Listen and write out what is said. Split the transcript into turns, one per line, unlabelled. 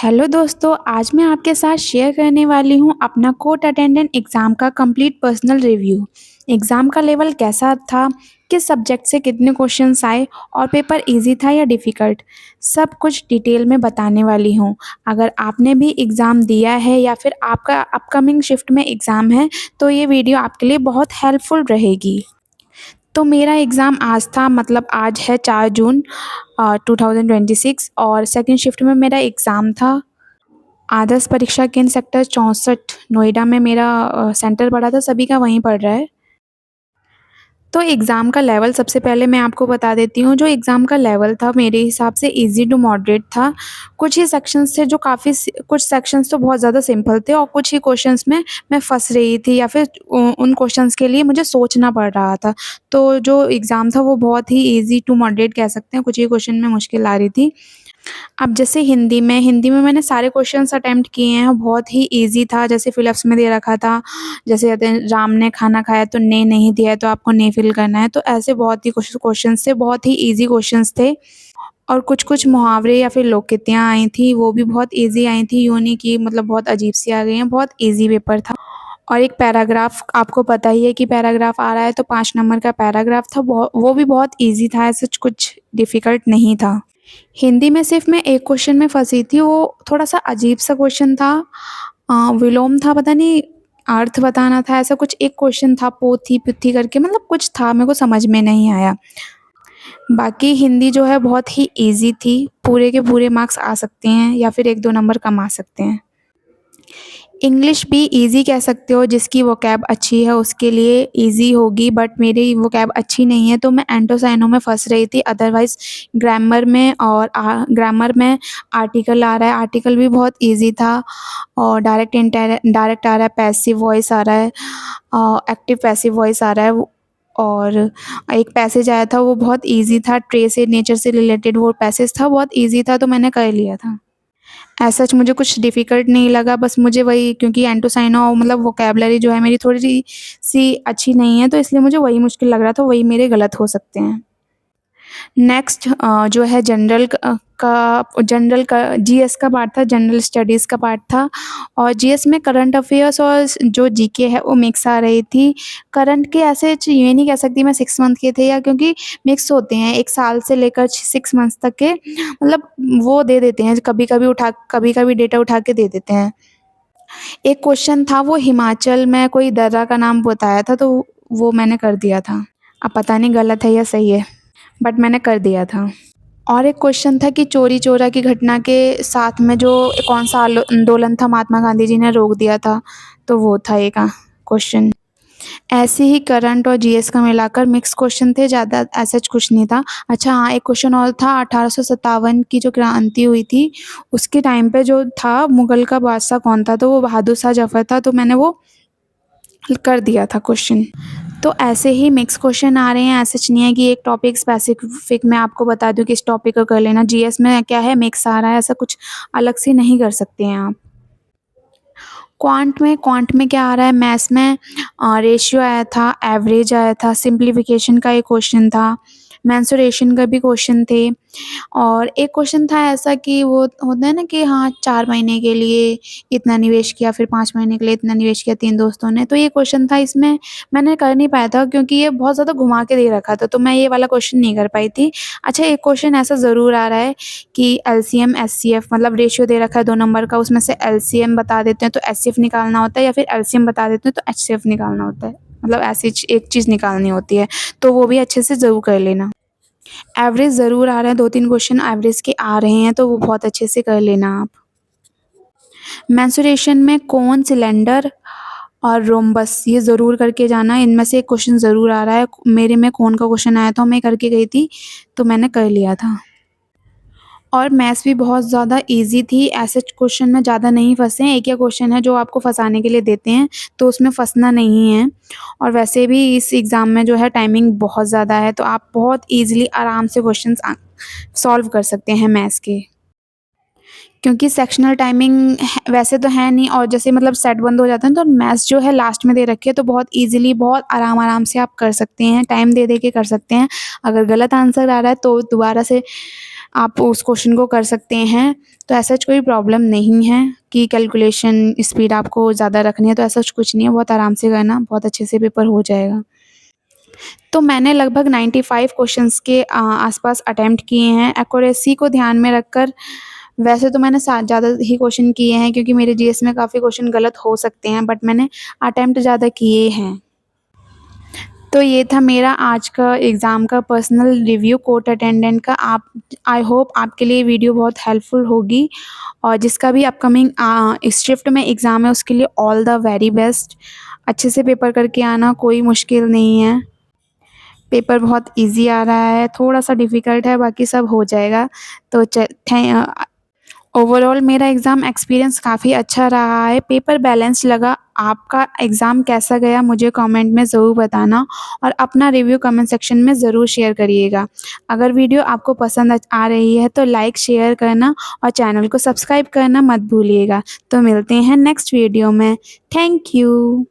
Hello दोस्तों, आज मैं आपके साथ शेयर करने वाली हूँ अपना कोर्ट अटेंडेंट एग्ज़ाम का कंप्लीट पर्सनल रिव्यू। एग्ज़ाम का लेवल कैसा था, किस सब्जेक्ट से कितने क्वेश्चंस आए और पेपर इजी था या डिफ़िकल्ट, सब कुछ डिटेल में बताने वाली हूँ। अगर आपने भी एग्ज़ाम दिया है या फिर आपका अपकमिंग शिफ्ट में एग्ज़ाम है, तो ये वीडियो आपके लिए बहुत हेल्पफुल रहेगी। तो मेरा एग्ज़ाम आज था, मतलब आज है 4 जून 2026 और सेकंड शिफ्ट में मेरा एग्ज़ाम था। आदर्श परीक्षा केंद्र सेक्टर 64 नोएडा में मेरा सेंटर पड़ा था, सभी का वहीं पड़ रहा है। तो एग्ज़ाम का लेवल सबसे पहले मैं आपको बता देती हूँ, जो एग्ज़ाम का लेवल था मेरे हिसाब से ईज़ी टू मॉडरेट था। कुछ ही सेक्शंस थे जो काफ़ी कुछ सेक्शंस तो बहुत ज़्यादा सिंपल थे और कुछ ही क्वेश्चंस में मैं फँस रही थी या फिर उन क्वेश्चंस के लिए मुझे सोचना पड़ रहा था। तो जो एग्ज़ाम था वो बहुत ही ईज़ी टू मॉडरेट कह सकते हैं, कुछ ही क्वेश्चन में मुश्किल आ रही थी। अब जैसे हिंदी में मैंने सारे क्वेश्चन्स अटेम्प्ट किए हैं, बहुत ही ईज़ी था। जैसे फिल-अप्स में दे रखा था, जैसे कहते हैं राम ने खाना खाया तो ने नहीं दिया है तो आपको ने फिल करना है। तो ऐसे बहुत ही कुछ क्वेश्चन्स थे, बहुत ही ईज़ी क्वेश्चन्स थे। और कुछ-कुछ मुहावरे या फिर लोकोक्तियाँ आई थी, वो भी बहुत ईज़ी आई थी, यूँ नहीं कि मतलब बहुत अजीब-सी आ गई हैं, बहुत ईज़ी पेपर था। और एक पैराग्राफ, आपको पता ही है कि पैराग्राफ आ रहा है तो 5 नंबर का पैराग्राफ था, वो भी बहुत ईज़ी था, ऐसा कुछ डिफ़िकल्ट नहीं था। हिंदी में सिर्फ़ मैं एक क्वेश्चन में फँसी थी, वो थोड़ा-सा अजीब-सा क्वेश्चन था। विलोम था, पता नहीं अर्थ बताना था, ऐसा कुछ एक क्वेश्चन था, पोथी-पुथी करके मतलब कुछ था, मेरे को समझ में नहीं आया। बाकी हिंदी जो है बहुत ही ईज़ी थी, पूरे के पूरे मार्क्स आ सकते हैं या फिर 1-2 नंबर कम आ सकते हैं। इंग्लिश भी ईज़ी कह सकते हो, जिसकी वोकैब अच्छी है उसके लिए ईज़ी होगी, बट मेरी वोकैब अच्छी नहीं है तो मैं एंटोसाइनो में फँस रही थी। अदरवाइज़ ग्रामर में आर्टिकल आ रहा है, आर्टिकल भी बहुत ईज़ी था। और डायरेक्ट आ रहा है, पैसिव वॉइस आ रहा है, एक्टिव पैसिव वॉइस आ रहा है। और एक पैसेज आया था, वो बहुत ईज़ी था, ट्रे से नेचर से रिलेटेड वो पैसेज था, बहुत ईज़ी था तो मैंने कर लिया था। एज़ सच मुझे कुछ डिफ़िकल्ट नहीं लगा, बस मुझे वही, क्योंकि एंटोसाइनो मतलब वोकैब्युलरी जो है मेरी थोड़ी-सी अच्छी नहीं है, तो इसलिए मुझे वही मुश्किल लग रहा था, वही मेरे गलत हो सकते हैं। नेक्स्ट जो है जनरल का जीएस का पार्ट था, जनरल स्टडीज़ का पार्ट था। और जीएस में करंट अफ़ेयर्स और जो जीके है वो मिक्स आ रही थी। करंट के ऐसे ये नहीं कह सकती मैं 6 मंथ के थे, या क्योंकि मिक्स होते हैं 1 साल से लेकर 6 मंथ्स तक के, मतलब वो दे देते हैं, कभी-कभी डेटा उठा के दे देते हैं। एक क्वेश्चन था, वो हिमाचल में कोई दर्रा का नाम बताया था, तो वो मैंने कर दिया था। अब पता नहीं गलत है या सही है, बट मैंने कर दिया था। और एक क्वेश्चन था कि चोरी चोरा की घटना के साथ में जो कौन-सा आंदोलन था महात्मा गांधी जी ने रोक दिया था, तो वो था एक क्वेश्चन। ऐसे ही करंट और जीएस का मिलाकर मिक्स क्वेश्चन थे, ज़्यादा ऐसा कुछ नहीं था। अच्छा हाँ, एक क्वेश्चन और था, 1857 की जो क्रांति हुई थी, उसके टाइम पे जो था मुगल का बादशाह कौन था, तो वो बहादुर शाह जफ़र था, तो मैंने वो कर दिया था क्वेश्चन। तो ऐसे ही मिक्स क्वेश्चन आ रहे हैं, ऐसा नहीं है कि एक टॉपिक स्पेसिफिक मैं आपको बता दूँ कि इस टॉपिक को कर लेना। जीएस में क्या है, मिक्स आ रहा है, ऐसा कुछ अलग से नहीं कर सकते हैं आप। क्वांट में क्या आ रहा है, मैथ्स में रेशियो आया था, एवरेज आया था, सिम्प्लीफिकेशन का एक क्वेश्चन था, मेंसुरेशन का भी क्वेश्चन थे। और एक क्वेश्चन था ऐसा कि वो होता है ना कि हाँ, 4 महीने के लिए इतना निवेश किया, फिर 5 महीने के लिए इतना निवेश किया 3 दोस्तों ने। तो ये क्वेश्चन था, इसमें मैंने कर नहीं पाया था क्योंकि ये बहुत ज़्यादा घुमा के दे रखा था, तो मैं ये वाला क्वेश्चन नहीं कर पाई थी। अच्छा, एक क्वेश्चन ऐसा ज़रूर आ रहा है कि एलसीएम, एचसीएफ, मतलब रेशियो दे रखा है 2 नंबर का, उसमें से एलसीएम बता देते हैं तो एचसीएफ निकालना होता है, या फिर एलसीएम बता देते हैं तो एचसीएफ निकालना होता है। मतलब ऐसी एक चीज़ निकालनी होती है, तो वो भी अच्छे से ज़रूर कर लेना। एवरेज ज़रूर आ रहा है, 2-3 क्वेश्चन एवरेज के आ रहे हैं, तो वो बहुत अच्छे से कर लेना आप। मेंसुरेशन में कोन, सिलेंडर और रोम्बस ये ज़रूर करके जाना, इनमें से एक क्वेश्चन ज़रूर आ रहा है। मेरे में कोन का क्वेश्चन आया था, मैं करके गई थी, तो मैंने कर लिया था। और मैथ्स भी बहुत ज़्यादा ईज़ी थी, ऐसे क्वेश्चन में ज़्यादा नहीं फँसे हैं, एक या क्वेश्चन है जो आपको फँसाने के लिए देते हैं, तो उसमें फँसना नहीं है। और वैसे भी इस एग्ज़ाम में जो है टाइमिंग बहुत ज़्यादा है, तो आप बहुत ईज़िली आराम से क्वेश्चन्स सॉल्व कर सकते हैं मैथ्स के। क्योंकि सेक्शनल टाइमिंग है वैसे तो है नहीं, और जैसे मतलब सेट बंद हो जाते हैं तो मैथ्स जो है लास्ट में दे रखी है, तो बहुत ईज़िली बहुत आराम-आराम से आप कर सकते हैं, टाइम दे-दे के कर सकते हैं। अगर गलत आंसर आ रहा है तो दोबारा से आप उस क्वेश्चन को कर सकते हैं। तो ऐसा कोई प्रॉब्लम नहीं है कि कैलकुलेशन स्पीड आपको ज़्यादा रखनी है, तो ऐसा कुछ नहीं है, बहुत आराम से करना, बहुत अच्छे से पेपर हो जाएगा। तो मैंने लगभग 95 क्वेश्चंस के आसपास अटेम्प्ट किए हैं। एक्यूरेसी को ध्यान में रखकर वैसे तो मैंने ज़्यादा ही क्वेश्चन किए हैं, क्योंकि मेरे जीएस में काफ़ी क्वेश्चन गलत हो सकते हैं, बट मैंने अटेम्प्ट ज़्यादा किए हैं। तो ये था मेरा आज का एग्ज़ाम का पर्सनल रिव्यू कोर्ट अटेंडेंट का। आई होप आपके लिए वीडियो बहुत हेल्पफुल होगी, और जिसका भी अपकमिंग इस शिफ्ट में एग्ज़ाम है उसके लिए ऑल द वेरी बेस्ट। अच्छे से पेपर करके आना, कोई मुश्किल नहीं है। पेपर बहुत ईज़ी आ रहा है, थोड़ा-सा डिफ़िकल्ट है, बाकी सब हो जाएगा। तो ओवरऑल मेरा एग्ज़ाम एक्सपीरियंस काफ़ी अच्छा रहा है, पेपर बैलेंस लगा। आपका एग्ज़ाम कैसा गया मुझे कमेंट में ज़रूर बताना, और अपना रिव्यू कमेंट सेक्शन में ज़रूर शेयर करिएगा। अगर वीडियो आपको पसंद आ रही है तो लाइक, शेयर करना और चैनल को सब्सक्राइब करना मत भूलिएगा। तो मिलते हैं नेक्स्ट वीडियो में। Thank you.